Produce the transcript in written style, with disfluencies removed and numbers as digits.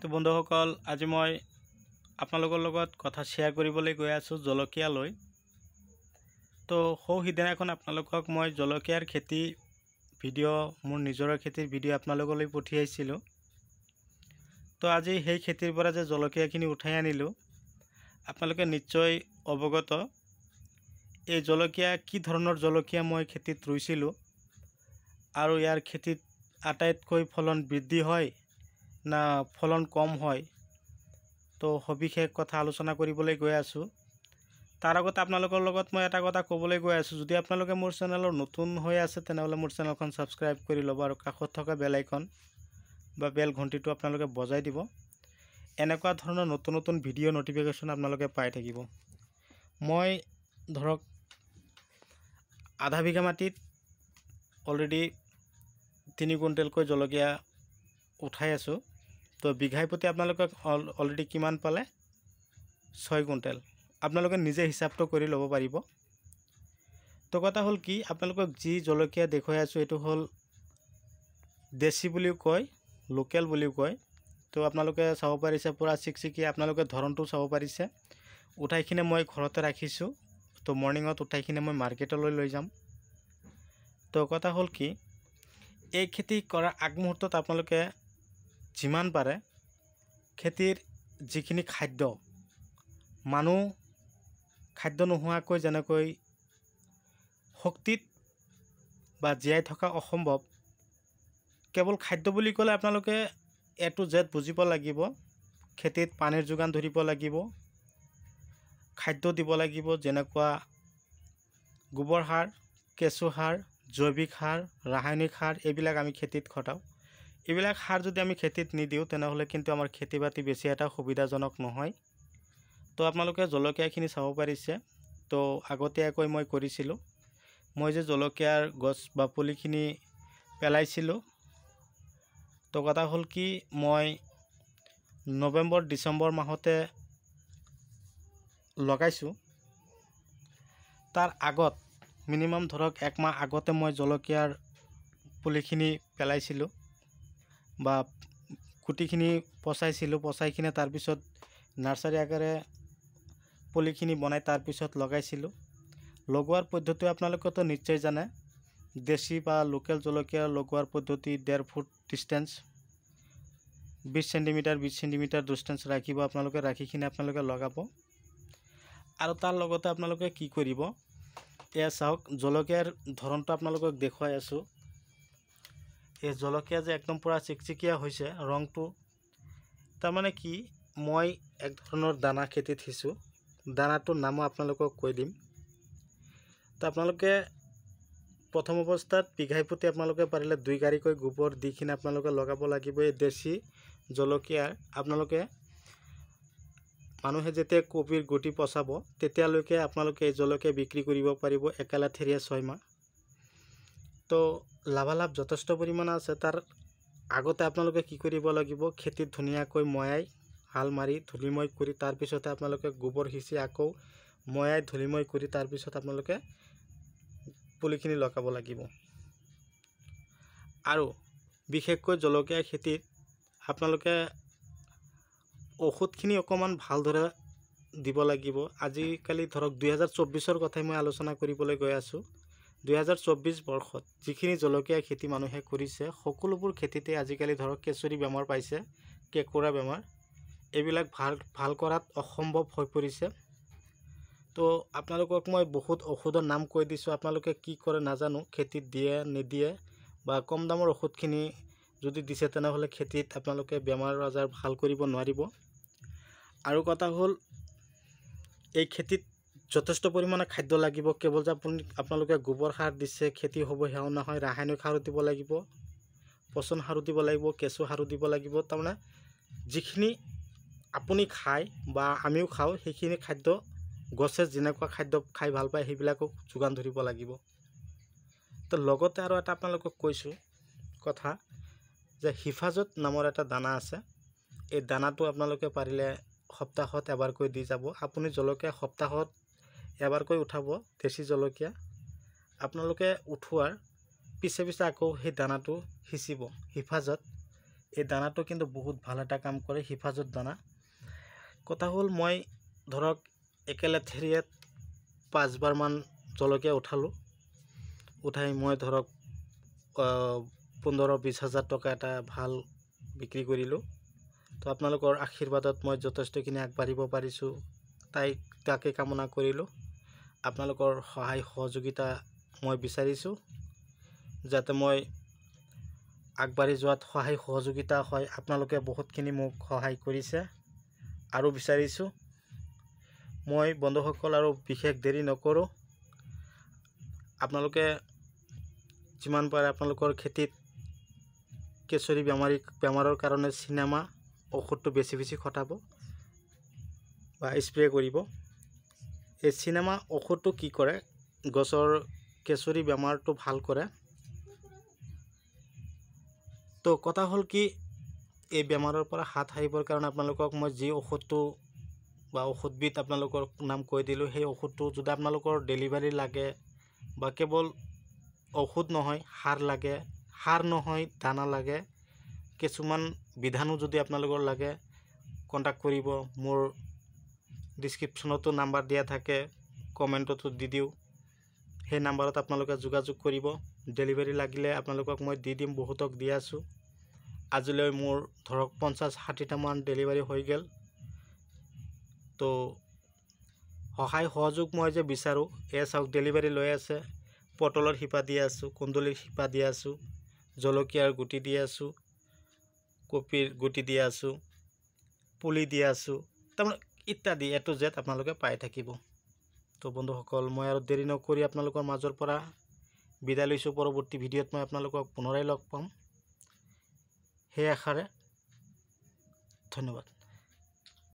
তো বন্ধুসকল, আজি মই আপোনালোকৰ লগত কথা শ্বেয়াৰ কৰিবলৈ গৈ আছোঁ জলকীয়া লৈ। তো সিদিনাখন আপোনালোকক মই জলকীয়াৰ খেতি ভিডিঅ' মোৰ নিজৰ খেতিৰ ভিডিঅ' আপোনালোকলৈ পঠিয়াইছিলোঁ। তো আজি সেই খেতিৰ পৰা যে জলকীয়াখিনি উঠাই আনিলোঁ, আপোনালোকে নিশ্চয় অৱগত এই জলকীয়া কি ধৰণৰ জলকীয়া মই খেতিত ৰুইছিলোঁ আৰু ইয়াৰ খেতিত আটাইতকৈ ফলন বৃদ্ধি হয় না ফলন কম হয়, তো সবিশেষ কথা আলোচনা কৰিবলৈ গৈ আছোঁ। তাৰ আগতে আপোনালোকৰ লগত মই এটা কথা ক'বলৈ গৈ আছোঁ, যদি আপোনালোকে মোৰ চেনেলৰ নতুন হৈ আছে তেনেহ'লে মোৰ চেনেলখন ছাবস্ক্ৰাইব কৰি ল'ব আৰু কাষত থকা বেল আইকন বা বেল ঘণ্টিটো আপোনালোকে বজাই দিব। এনেকুৱা ধৰণৰ নতুন নতুন ভিডিঅ' নটিফিকেশ্যন আপোনালোকে পাই থাকিব। মই ধৰক আধা বিঘা মাটিত অলৰেডি 3 কুইণ্টেলকৈ জলকীয়া উঠাই আছোঁ। তো বিঘাই প্ৰতি আপোনালোকে অলৰেডি কিমান পালে? 6 কুইণ্টেল। আপোনালোকে নিজে হিচাপটো কৰি ল'ব পাৰিব। তো কথা হ'ল কি, আপোনালোকক যি জলকীয়া দেখুৱাই আছোঁ এইটো হ'ল দেশী বুলিও কয়, লোকেল বুলিও কয়। তো আপোনালোকে চাব পাৰিছে পূৰা চিকচিকি, আপোনালোকে ধৰণটো চাব পাৰিছে। উঠাই কিনে মই ঘৰতে ৰাখিছোঁ। তো মৰ্ণিঙত উঠাই কিনে মই মাৰ্কেটলৈ লৈ যাম। তো কথা হ'ল কি, এই খেতি কৰাৰ আগমুহূৰ্তত আপোনালোকে যিমান পাৰে খেতিৰ যিখিনি খাদ্য, মানুহ খাদ্য নোহোৱাকৈ যেনেকৈ শক্তিত বা জীয়াই থকা অসম্ভৱ, কেৱল খাদ্য বুলি ক'লে আপোনালোকে A to Z বুজিব লাগিব। খেতিত পানীৰ যোগান ধৰিব লাগিব, খাদ্য দিব লাগিব, যেনেকুৱা গোবৰ সাৰ, কেঁচু সাৰ, জৈৱিক সাৰ, ৰাসায়নিক সাৰ, এইবিলাক আমি খেতিত খটাওঁ। এইবিলাক সাৰ যদি আমি খেতিত নিদিওঁ তেনেহ'লে কিন্তু আমাৰ খেতি বাতি বেছি এটা সুবিধাজনক নহয়। তো আপোনালোকে জলকীয়াখিনি চাব পাৰিছে। তো আগতীয়াকৈ মই কৰিছিলোঁ, মই যে জলকীয়াৰ গছ বা পুলিখিনি পেলাইছিলোঁ, তো কথা হ'ল কি, মই নৱেম্বৰ ডিচেম্বৰ মাহতে লগাইছোঁ। তাৰ আগত মিনিমাম ধৰক 1 মাহ আগতে মই জলকীয়াৰ পুলিখিনি পেলাইছিলোঁ বা গুটিখিনি পচাইছিলোঁ। পচাই কিনে তাৰপিছত নাৰ্চাৰী আকাৰে পুলিখিনি বনাই তাৰপিছত লগাইছিলোঁ। লগোৱাৰ পদ্ধতি আপোনালোকেতো নিশ্চয় জানে। দেশী বা লোকেল জলকীয়া লগোৱাৰ পদ্ধতি 1.5 foot distance, 20 centimetre 20 centimetre distance ৰাখিব। আপোনালোকে ৰাখি কিনে আপোনালোকে লগাব। আৰু তাৰ লগতে আপোনালোকে কি কৰিব, এয়া চাওক জলকীয়াৰ ধৰণটো আপোনালোকক দেখুৱাই আছোঁ। এই জলকীয়া যে একদম পূৰা চিকচিকীয়া হৈছে ৰংটো, তাৰমানে কি, মই এক ধৰণৰ দানা খেতিত সিঁচোঁ। দানাটোৰ নামো আপোনালোকক কৈ দিম। তো আপোনালোকে প্ৰথম অৱস্থাত বিঘাই প্ৰতি আপোনালোকে পাৰিলে 2 গাড়ীকৈ গোবৰ দি কিনে আপোনালোকে লগাব লাগিব। এই দেশী জলকীয়াৰ আপোনালোকে মানুহে যেতিয়া কবিৰ গুটি পচাব তেতিয়ালৈকে আপোনালোকে এই জলকীয়া বিক্ৰী কৰিব পাৰিব একেলাঠেৰীয়া 6 মাহ। তো লাভালাভ যথেষ্ট পৰিমাণে আছে। তাৰ আগতে আপোনালোকে কি কৰিব লাগিব, খেতিত ধুনীয়াকৈ ময়াই হাল মাৰি ধূলিময় কৰি তাৰপিছতে আপোনালোকে গোবৰ সিঁচি আকৌ ময়াই ধূলিময় কৰি তাৰপিছত আপোনালোকে পুলিখিনি লগাব লাগিব। আৰু বিশেষকৈ জলকীয়া খেতিত আপোনালোকে ঔষধখিনি অকণমান ভালদৰে দিব লাগিব। আজিকালি ধৰক 2024ৰ কথাই মই আলোচনা কৰিবলৈ গৈ আছোঁ। 2024 বৰ্ষত যিখিনি জলকীয়া খেতি মানুহে কৰিছে, সকলোবোৰ খেতিতে আজিকালি ধৰক কেঁচুৰী বেমাৰ পাইছে, কেঁকুৰা বেমাৰ, এইবিলাক ভাল কৰাত অসম্ভৱ হৈ পৰিছে। তো আপোনালোকক মই বহুত ঔষধৰ নাম কৈ দিছোঁ, আপোনালোকে কি কৰে নাজানো, খেতিত দিয়ে নিদিয়ে, বা কম দামৰ ঔষধখিনি যদি দিছে তেনেহ'লে খেতিত আপোনালোকে বেমাৰ আজাৰ ভাল কৰিব নোৱাৰিব। আৰু কথা হ'ল, এই খেতিত যথেষ্ট পৰিমাণে খাদ্য লাগিব। কেৱল যে আপোনালোকে গোবৰ সাৰ দিছে খেতি হ'ব সেয়াও নহয়, ৰাসায়নিক সাৰো দিব লাগিব, পচন সাৰো দিব লাগিব, কেঁচু সাৰো দিব লাগিব। তাৰমানে যিখিনি আপুনি খায় বা আমিও খাওঁ, সেইখিনি খাদ্য গছে যেনেকুৱা খাদ্য খাই ভাল পায় সেইবিলাকক যোগান ধৰিব লাগিব। তো লগতে আৰু এটা আপোনালোকক কৈছোঁ কথা, যে হিফাজত নামৰ এটা দানা আছে। এই দানাটো আপোনালোকে পাৰিলে সপ্তাহত এবাৰকৈ দি যাব। আপুনি জলকীয়া সপ্তাহত এবাৰকৈ উঠাব দেশী জলকীয়া। আপোনালোকে উঠোৱাৰ পিছে পিছে আকৌ সেই দানাটো সিঁচিব। হিফাজত এই দানাটো কিন্তু বহুত ভাল এটা কাম কৰে, হিফাজত দানা। কথা হ'ল মই ধৰক একেলেঠেৰিয়াত 5বাৰমান জলকীয়া উঠালোঁ। উঠাই মই ধৰক 15-20 হাজাৰ টকা এটা ভাল বিক্ৰী কৰিলোঁ। তো আপোনালোকৰ আশীৰ্বাদত মই যথেষ্টখিনি আগবাঢ়িব পাৰিছোঁ, তাকে কামনা কৰিলোঁ। আপোনালোকৰ সহায় সহযোগিতা মই বিচাৰিছোঁ, যাতে মই আগবাঢ়ি যোৱাত সহায় সহযোগিতা হয়। আপোনালোকে বহুতখিনি মোক সহায় কৰিছে আৰু বিচাৰিছোঁ। মই বন্ধুসকল আৰু বিশেষ দেৰি নকৰোঁ, আপোনালোকে যিমান পাৰে আপোনালোকৰ খেতিত কেশৰী বেমাৰৰ কাৰণে চিনেমা ঔষধটো বেছি খটাব বা স্প্ৰে কৰিব। এই চিনেমা ঔষধটো কি কৰে, গছৰ কেশৰী বেমাৰটো ভাল কৰে। তো কথা হ'ল কি, এই বেমাৰৰ পৰা হাত সাৰিবৰ কাৰণে আপোনালোকক মই যি ঔষধটো বা ঔষধবিধ আপোনালোকৰ নাম কৈ দিলোঁ, সেই ঔষধটো যদি আপোনালোকৰ ডেলিভাৰী লাগে বা কেৱল ঔষধ নহয় সাৰ লাগে, সাৰ নহয় দানা লাগে, কিছুমান বিধানো যদি আপোনালোকৰ লাগে, কণ্টেক্ট কৰিব। মোৰ ডিছক্ৰিপশ্যনতো নাম্বাৰ দিয়া থাকে, কমেণ্টতো দি দিওঁ, সেই নাম্বাৰত আপোনালোকে যোগাযোগ কৰিব। ডেলিভাৰী লাগিলে আপোনালোকক মই দি দিম, বহুতক দি আছোঁ। আজিলৈ মোৰ ধৰক 50-60টামান ডেলিভাৰী হৈ গ'ল। তো সহায় সহযোগ মই যে বিচাৰোঁ, চাওক ডেলিভাৰী লৈ আছে, পটলৰ শিপা দি আছোঁ, কুন্দুলিৰ শিপা দি আছোঁ, জলকীয়াৰ গুটি দি আছোঁ, কবিৰ গুটি দি আছোঁ, পুলি দি আছোঁ, তাৰমানে ইত্যাদি A to Z আপোনালোকে পাই থাকিব। তো বন্ধুসকল, মই আৰু দেৰি নকৰি আপোনালোকৰ মাজৰ পৰা বিদায় লৈছোঁ। পৰৱৰ্তী ভিডিঅ'ত মই আপোনালোকক পুনৰাই লগ পাম, সেই আশাৰে ধন্যবাদ।